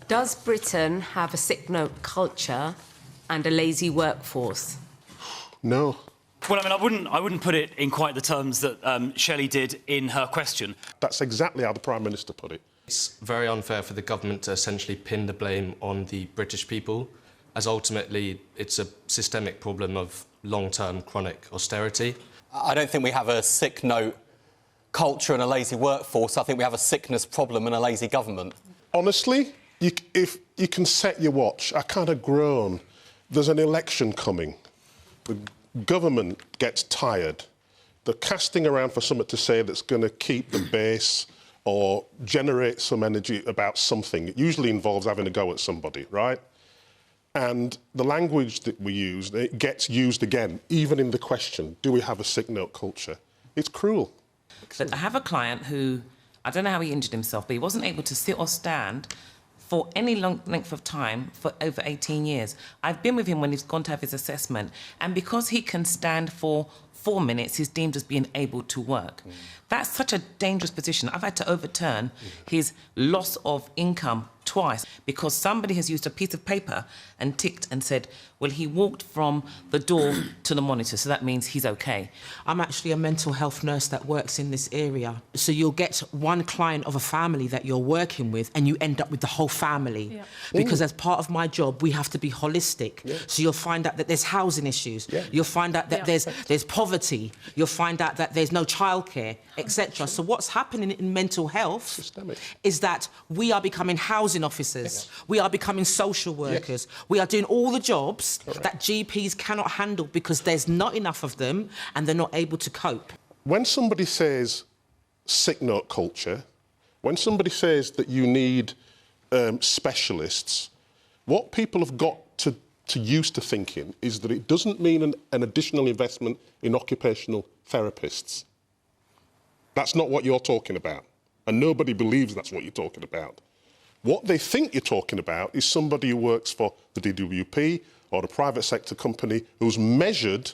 Does Britain have a sick note culture and a lazy workforce? No. Well, I mean, I wouldn't put it in quite the terms that Shelley did in her question. That's exactly how the Prime Minister put it. It's very unfair for the government to essentially pin the blame on the British people, as ultimately it's a systemic problem of long-term chronic austerity. I don't think we have a sick note culture and a lazy workforce. I think we have a sickness problem and a lazy government. Honestly, if you can set your watch, I kind of groan. There's an election coming. The government gets tired. They're casting around for something to say that's going to keep the base or generate some energy about something. It usually involves having a go at somebody, right? And the language that we use, it gets used again, even in the question, do we have a sick note culture? It's cruel. But I have a client who, I don't know how he injured himself, but he wasn't able to sit or stand for any long length of time for over 18 years. I've been with him when he's gone to have his assessment, and because he can stand for 4 minutes, he's deemed as being able to work. That's such a dangerous position. I've had to overturn his loss of income twice because somebody has used a piece of paper and ticked and said, well, he walked from the door to the monitor, so that means he's OK. I'm actually a mental health nurse that works in this area. So you'll get one client of a family that you're working with and you end up with the whole family. Yeah. Because as part of my job, we have to be holistic. Yeah. So you'll find out that there's housing issues. Yeah. You'll find out that there's poverty. You'll find out that there's no childcare, etc. So what's happening in mental health is that we are becoming housing officers. Yeah. We are becoming social workers. Yes. We are doing all the jobs that GPs cannot handle because there's not enough of them and they're not able to cope. When somebody says sick note culture, when somebody says that you need specialists, what people have got to used to thinking is that it doesn't mean an additional investment in occupational therapists. That's not what you're talking about. And nobody believes that's what you're talking about. What they think you're talking about is somebody who works for the DWP or a private sector company who's measured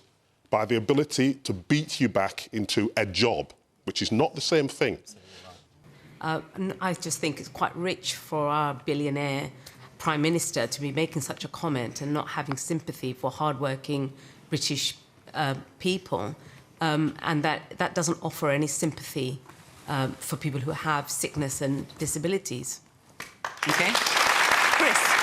by the ability to beat you back into a job, which is not the same thing. I just think it's quite rich for our billionaire Prime Minister to be making such a comment and not having sympathy for hard-working British people, and that doesn't offer any sympathy for people who have sickness and disabilities. OK? Chris.